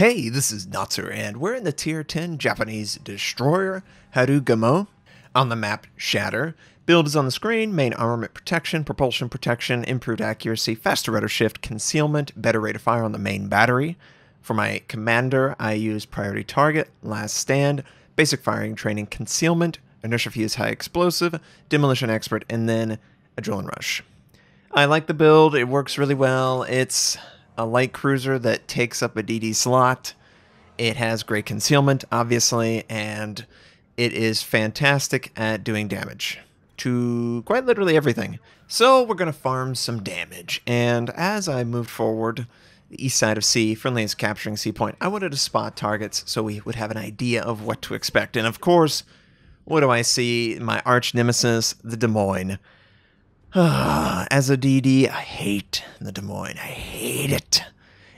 Hey, this is Notser, and we're in the Tier 10 Japanese destroyer, Harugumo, on the map Shatter. Build is on the screen: main armament protection, propulsion protection, improved accuracy, faster rudder shift, concealment, better rate of fire on the main battery. For my commander, I use priority target, last stand, basic firing training, concealment, inertia fuse high explosive, demolition expert, and then adrenaline rush. I like the build, it works really well. It's a light cruiser that takes up a DD slot. It has great concealment, obviously, and it is fantastic at doing damage to quite literally everything. So we're going to farm some damage, and as I moved forward, the east side of C, friendly is capturing C point, I wanted to spot targets so we would have an idea of what to expect. And of course, what do I see? My arch nemesis, the Des Moines. As a DD, I hate the Des Moines. I hate it.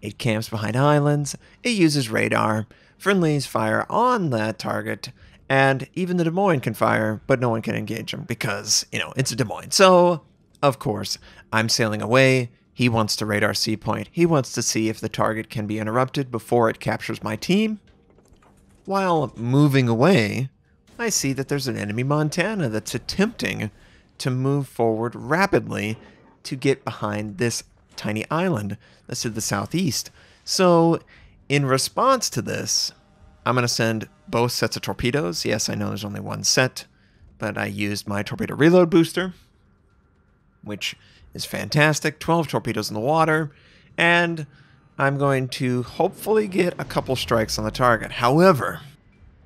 It camps behind islands, it uses radar, friendlies fire on that target, and even the Des Moines can fire, but no one can engage him because, it's a Des Moines. So, of course, I'm sailing away. He wants to radar C point. He wants to see if the target can be interrupted before it captures my team. While moving away, I see that there's an enemy Montana that's attempting to move forward rapidly to get behind this tiny island that's to the southeast. So, in response to this, I'm going to send both sets of torpedoes. Yes, I know there's only one set, but I used my torpedo reload booster, which is fantastic. 12 torpedoes in the water, and I'm going to hopefully get a couple strikes on the target. However,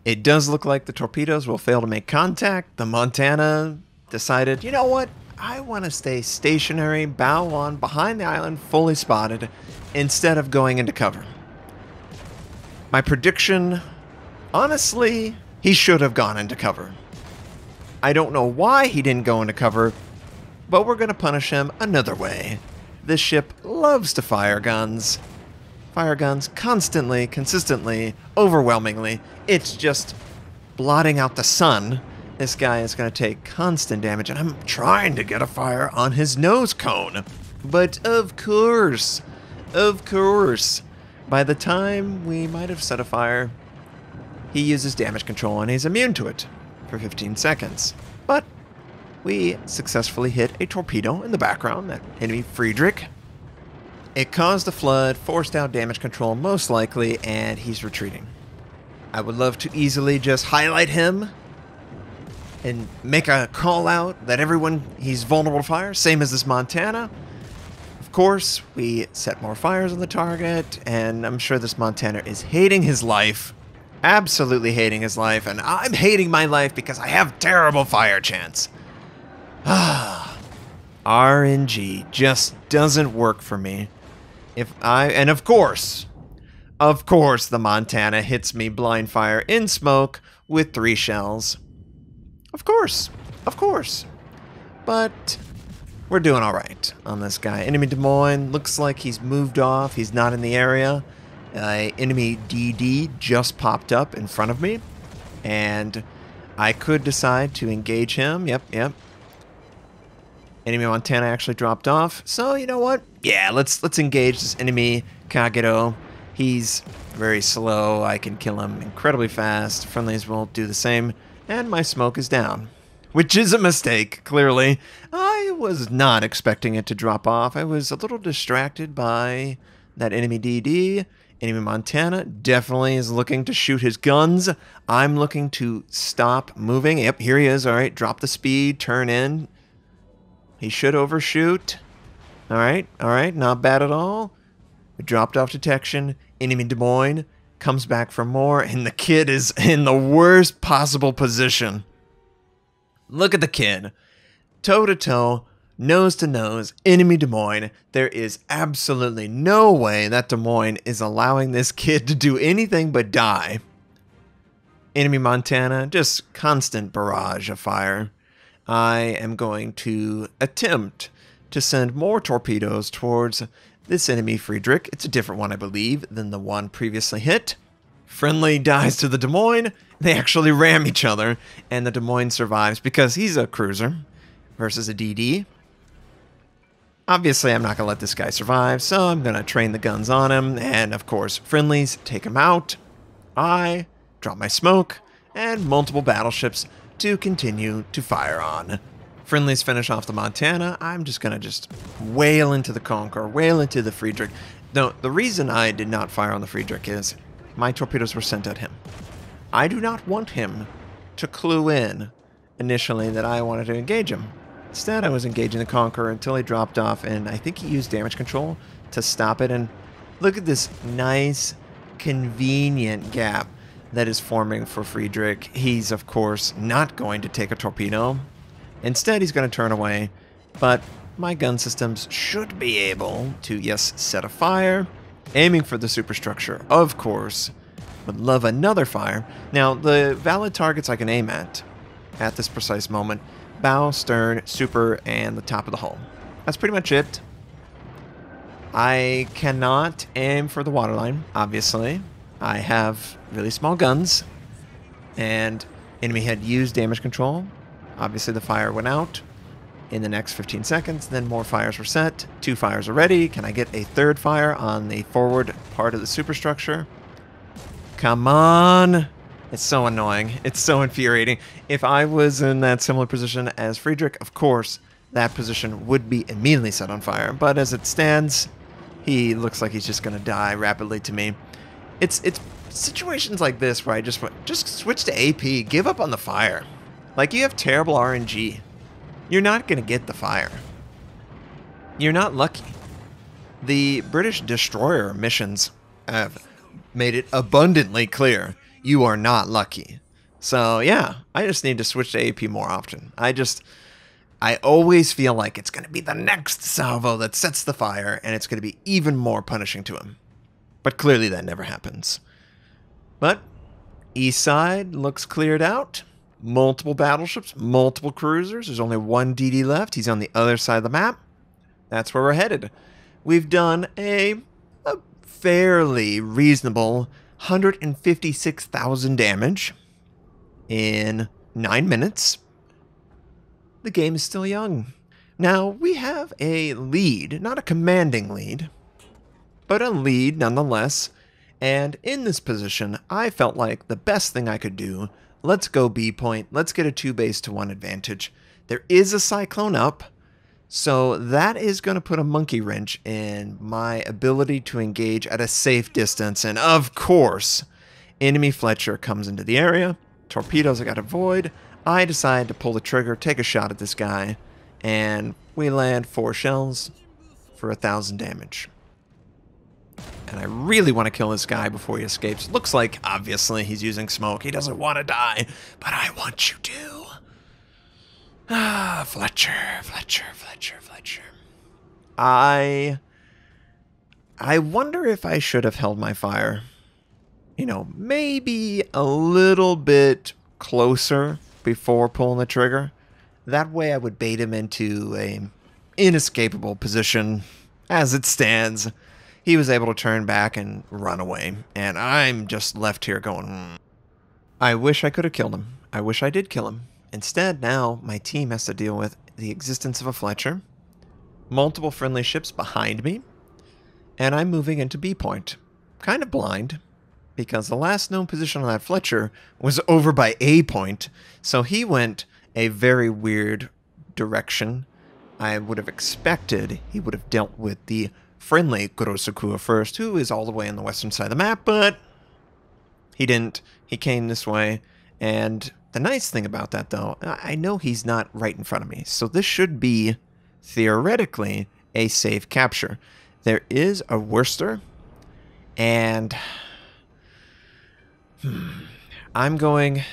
it does look like the torpedoes will fail to make contact. The Montana decided, you know what? I want to stay stationary, bow on, behind the island, fully spotted, instead of going into cover. My prediction, honestly, he should have gone into cover. I don't know why he didn't go into cover, but we're going to punish him another way. This ship loves to fire guns. Fire guns constantly, consistently, overwhelmingly. It's just blotting out the sun. This guy is going to take constant damage, and I'm trying to get a fire on his nose cone. But of course, by the time we might have set a fire, he uses damage control and he's immune to it for 15 seconds. But we successfully hit a torpedo in the background, that enemy Friedrich. It caused a flood, forced out damage control most likely, and he's retreating. I would love to easily just highlight him and make a call out that he's vulnerable to fire, same as this Montana. Of course, we set more fires on the target, and I'm sure this Montana is hating his life, absolutely hating his life, and I'm hating my life because I have terrible fire chance. RNG just doesn't work for me. And of course, the Montana hits me blind fire in smoke with 3 shells. Of course. But we're doing all right on this guy. Enemy Des Moines looks like he's moved off. He's not in the area. Enemy DD just popped up in front of me, and I could decide to engage him. Yep. Enemy Montana actually dropped off. So you know what? Yeah, let's engage this enemy Kagero. He's very slow. I can kill him incredibly fast. Friendlies will do the same. And my smoke is down, which is a mistake, clearly. I was not expecting it to drop off. I was a little distracted by that enemy DD. Enemy Montana definitely is looking to shoot his guns. I'm looking to stop moving. Yep, here he is. All right, drop the speed, turn in. He should overshoot. All right, not bad at all. We dropped off detection. Enemy Des Moines comes back for more, and the kid is in the worst possible position. Look at the kid. Toe-to-toe, nose-to-nose, enemy Des Moines. There is absolutely no way that Des Moines is allowing this kid to do anything but die. Enemy Montana, just constant barrage of fire. I am going to attempt to send more torpedoes towards this enemy Friedrich. It's a different one, I believe, than the one previously hit. Friendly dies to the Des Moines. They actually ram each other, and the Des Moines survives because he's a cruiser versus a DD. Obviously, I'm not going to let this guy survive, so I'm going to train the guns on him, and of course, friendlies take him out. I drop my smoke, and multiple battleships to continue to fire on. Friendlies finish off the Montana. I'm just going to just wail into the Conqueror, wail into the Friedrich. No, the reason I did not fire on the Friedrich is my torpedoes were sent at him. I do not want him to clue in initially that I wanted to engage him. Instead, I was engaging the Conqueror until he dropped off, and I think he used damage control to stop it. And look at this nice, convenient gap that is forming for Friedrich. He's, of course, not going to take a torpedo. Instead, he's going to turn away, but my gun systems should be able to, yes, set a fire, aiming for the superstructure, of course. Would love another fire. Now, the valid targets I can aim at this precise moment: bow, stern, super, and the top of the hull. That's pretty much it. I cannot aim for the waterline, obviously. I have really small guns, and enemy had used damage control. Obviously, the fire went out in the next 15 seconds. Then more fires were set. 2 fires are ready. Can I get a third fire on the forward part of the superstructure? Come on. It's so annoying. It's so infuriating. If I was in that similar position as Friedrich, of course, that position would be immediately set on fire. But as it stands, he looks like he's just going to die rapidly to me. It's situations like this where I just switch to AP, give up on the fire. Like, you have terrible RNG. You're not going to get the fire. You're not lucky. The British destroyer missions have made it abundantly clear you are not lucky. So, yeah, I just need to switch to AP more often. I always feel like it's going to be the next salvo that sets the fire, and it's going to be even more punishing to him. But clearly that never happens. But east side looks cleared out. Multiple battleships, multiple cruisers. There's only one DD left. He's on the other side of the map. That's where we're headed. We've done a fairly reasonable 156,000 damage in 9 minutes. The game is still young. Now, we have a lead, not a commanding lead, but a lead nonetheless. And in this position, I felt like the best thing I could do, let's go B point, let's get a 2-base-to-1 advantage. There is a cyclone up, so that is going to put a monkey wrench in my ability to engage at a safe distance. And of course, enemy Fletcher comes into the area. Torpedoes I got to avoid. I decide to pull the trigger, take a shot at this guy, and we land 4 shells for 1,000 damage. And I really want to kill this guy before he escapes. Looks like, obviously, he's using smoke. He doesn't want to die, but I want you to. Ah, Fletcher. I wonder if I should have held my fire. You know, maybe a little bit closer before pulling the trigger. That way I would bait him into a inescapable position. As it stands, he was able to turn back and run away. And I'm just left here going, I wish I could have killed him. I wish I did kill him. Instead, now my team has to deal with the existence of a Fletcher, multiple friendly ships behind me, and I'm moving into B point. Kind of blind, because the last known position on that Fletcher was over by A point, so he went a very weird direction. I would have expected he would have dealt with the friendly Kurosakua first, who is all the way on the western side of the map, but he didn't. He came this way, and the nice thing about that, though, I know he's not right in front of me, so this should be, theoretically, a safe capture. There is a Worcester, and I'm going,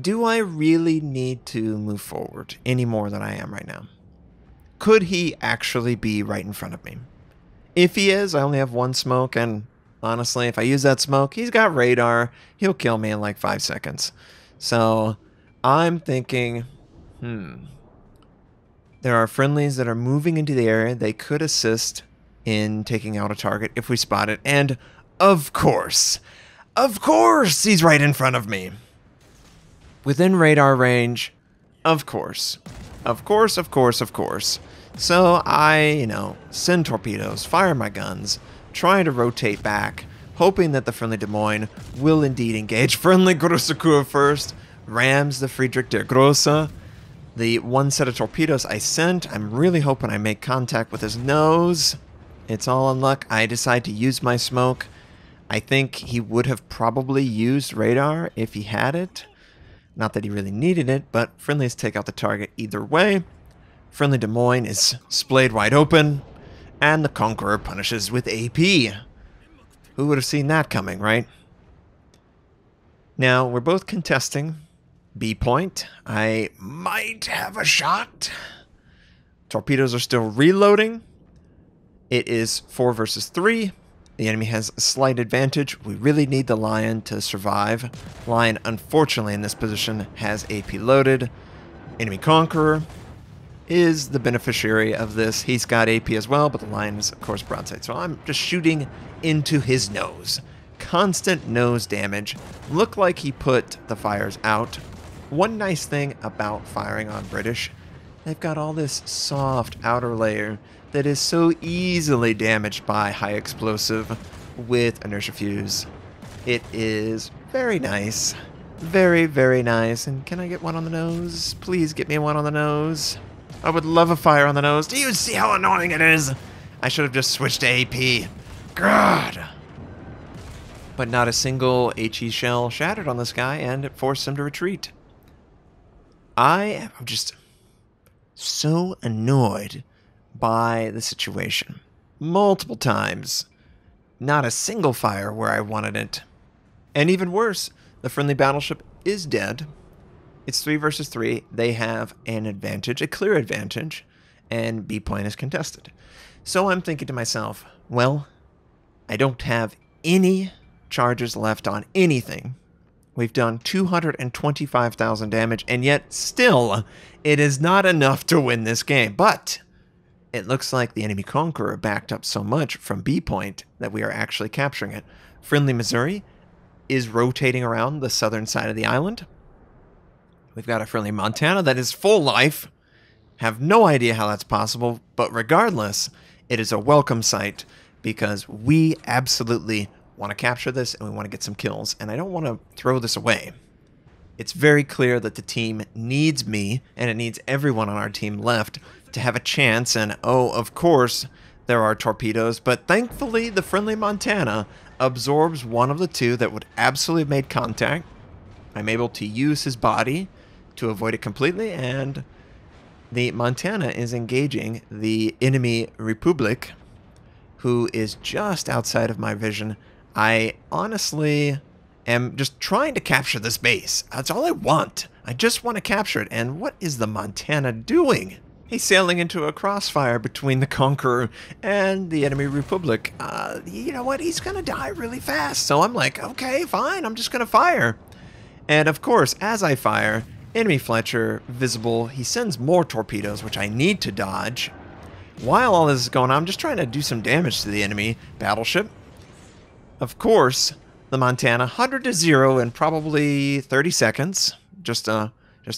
do I really need to move forward any more than I am right now? Could he actually be right in front of me? If he is, I only have 1 smoke, and honestly, if I use that smoke, he's got radar. He'll kill me in like 5 seconds. So I'm thinking, there are friendlies that are moving into the area. They could assist in taking out a target if we spot it. And of course, he's right in front of me. Within radar range, of course. So I, send torpedoes, fire my guns, trying to rotate back, hoping that the friendly Des Moines will indeed engage. Friendly Grossakura first, rams the Friedrich der Grosse. The one set of torpedoes I sent, I'm really hoping I make contact with his nose. It's all in luck. I decide to use my smoke. I think he would have probably used radar if he had it. Not that he really needed it, but friendlies take out the target either way. Friendly Des Moines is splayed wide open, and the Conqueror punishes with AP. Who would have seen that coming, right? Now, we're both contesting B point. I might have a shot. Torpedoes are still reloading. It is 4 versus 3. The enemy has a slight advantage. We really need the Lion to survive. Lion, unfortunately, in this position, has AP loaded. Enemy Conqueror is the beneficiary of this. He's got AP as well, but the Lion is, of course, broadside. So I'm just shooting into his nose. Constant nose damage. Looked like he put the fires out. One nice thing about firing on British, they've got all this soft outer layer that is so easily damaged by high explosive with inertia fuse. It is very nice. Very, very nice. And can I get one on the nose? Please get me one on the nose. I would love a fire on the nose. Do you see how annoying it is? I should have just switched to AP. God. But not a single HE shell shattered on this guy, and it forced him to retreat. I am just so annoyed by the situation. Multiple times. Not a single fire where I wanted it. And even worse, the friendly battleship is dead. It's 3 versus 3. They have an advantage, a clear advantage, and B point is contested. So I'm thinking to myself, well, I don't have any charges left on anything. We've done 225,000 damage, and yet still, it is not enough to win this game. But it looks like the enemy Conqueror backed up so much from B point that we are actually capturing it. Friendly Missouri is rotating around the southern side of the island. We've got a friendly Montana that is full life. Have no idea how that's possible, but regardless, it is a welcome sight because we absolutely want to capture this and we want to get some kills, and I don't want to throw this away. It's very clear that the team needs me, and it needs everyone on our team left to have a chance, and oh, of course, there are torpedoes, but thankfully the friendly Montana absorbs one of the two that would absolutely have made contact. I'm able to use his body to avoid it completely, and the Montana is engaging the enemy Republic, who is just outside of my vision. I honestly am just trying to capture this base. That's all I want. I just want to capture it. And what is the Montana doing? He's sailing into a crossfire between the Conqueror and the enemy Republic. You know what? He's going to die really fast. So I'm like, okay, fine. I'm just going to fire. And of course, as I fire, enemy Fletcher visible. He sends more torpedoes, which I need to dodge. While all this is going on, I'm just trying to do some damage to the enemy battleship. Of course, the Montana 100 to 0 in probably 30 seconds. Just a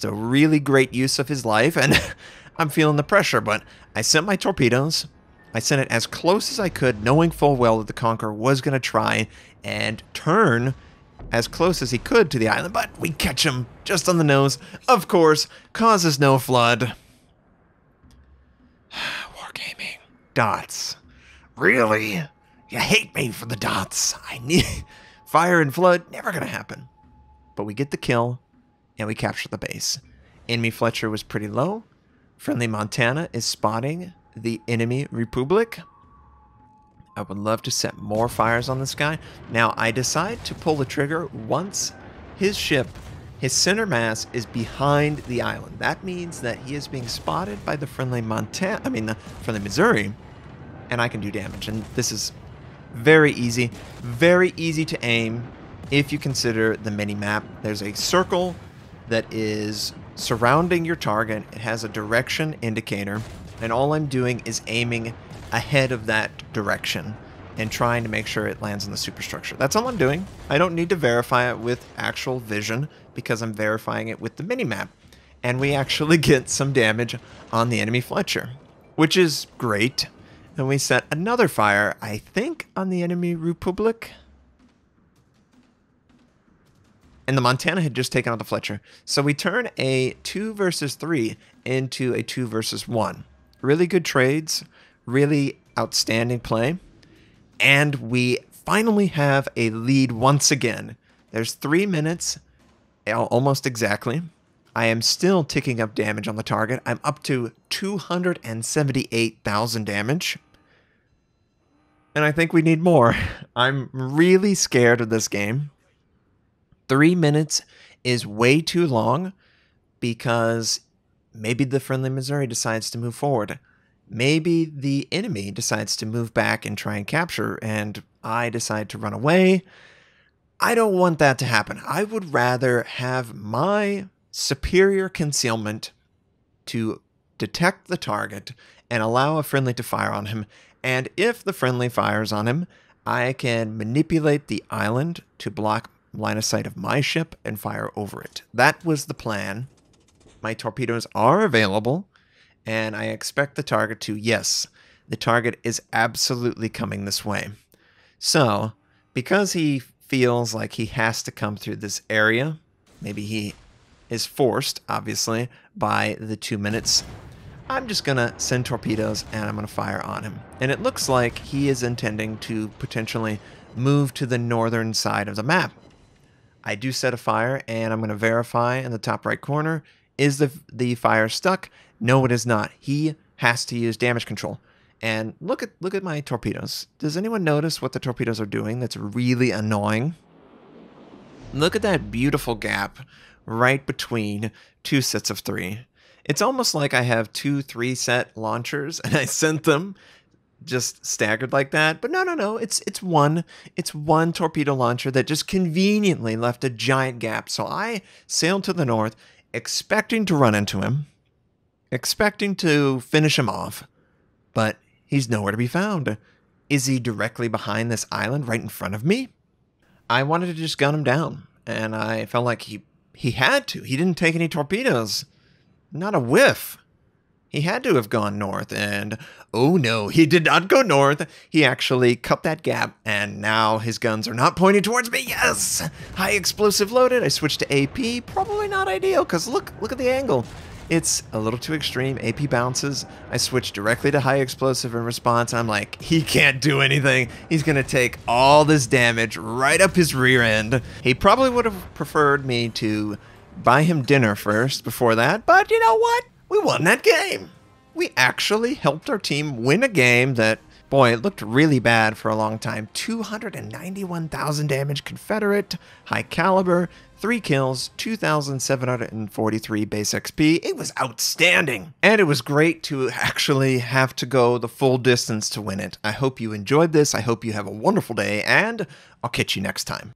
really great use of his life, and I'm feeling the pressure, but I sent my torpedoes. I sent it as close as I could, knowing full well that the Conqueror was going to try and turn as close as he could to the island, but we catch him just on the nose. Of course, causes no flood. Wargaming. Dots. Really? You hate me for the dots. I need fire and flood. Never gonna happen. But we get the kill, and we capture the base. Enemy Fletcher was pretty low. Friendly Montana is spotting the enemy Republic. I would love to set more fires on this guy. Now, I decide to pull the trigger once his ship, his center mass, is behind the island. That means that he is being spotted by the friendly the friendly Missouri, and I can do damage. And this is very easy to aim if you consider the mini-map. There's a circle that is surrounding your target. It has a direction indicator, and all I'm doing is aiming ahead of that direction and trying to make sure it lands on the superstructure. That's all I'm doing. I don't need to verify it with actual vision because I'm verifying it with the mini-map. And we actually get some damage on the enemy Fletcher. which is great. And we set another fire, I think, on the enemy Republic. And the Montana had just taken out the Fletcher. So we turn a 2 versus 3 into a 2 versus 1. Really good trades, really outstanding play. And we finally have a lead once again. There's 3 minutes, almost exactly. I am still ticking up damage on the target. I'm up to 278,000 damage. And I think we need more. I'm really scared of this game. 3 minutes is way too long because maybe the friendly Missouri decides to move forward. Maybe the enemy decides to move back and try and capture, and I decide to run away. I don't want that to happen. I would rather have my superior concealment to detect the target and allow a friendly to fire on him. And if the friendly fires on him, I can manipulate the island to block line of sight of my ship and fire over it. That was the plan. My torpedoes are available, and I expect the target to, yes, the target is absolutely coming this way. So, because he feels like he has to come through this area, maybe he is forced, obviously, by the 2 minutes, I'm just going to send torpedoes and I'm going to fire on him. And it looks like he is intending to potentially move to the northern side of the map. I do set a fire, and I'm going to verify in the top right corner. Is the fire stuck? No, it is not. He has to use damage control. And look at my torpedoes. Does anyone notice what the torpedoes are doing that's really annoying? Look at that beautiful gap right between 2 sets of 3. It's almost like I have 2 3-set launchers, and I sent them just staggered like that. But no, it's one torpedo launcher that just conveniently left a giant gap. So I sailed to the north, expecting to run into him, expecting to finish him off, but he's nowhere to be found. Is he directly behind this island right in front of me? I wanted to just gun him down, and I felt like he had to. He didn't take any torpedoes. Not a whiff. He had to have gone north, and oh no, he did not go north. He actually cut that gap, and now his guns are not pointing towards me. Yes! High explosive loaded. I switched to AP. Probably not ideal, because look at the angle. It's a little too extreme. AP bounces. I switched directly to high explosive in response. I'm like, he can't do anything. He's going to take all this damage right up his rear end. He probably would have preferred me to buy him dinner first before that, but you know what? We won that game. We actually helped our team win a game that, boy, it looked really bad for a long time. 291,000 damage Confederate, high caliber, 3 kills, 2,743 base XP. It was outstanding. And it was great to actually have to go the full distance to win it. I hope you enjoyed this. I hope you have a wonderful day, and I'll catch you next time.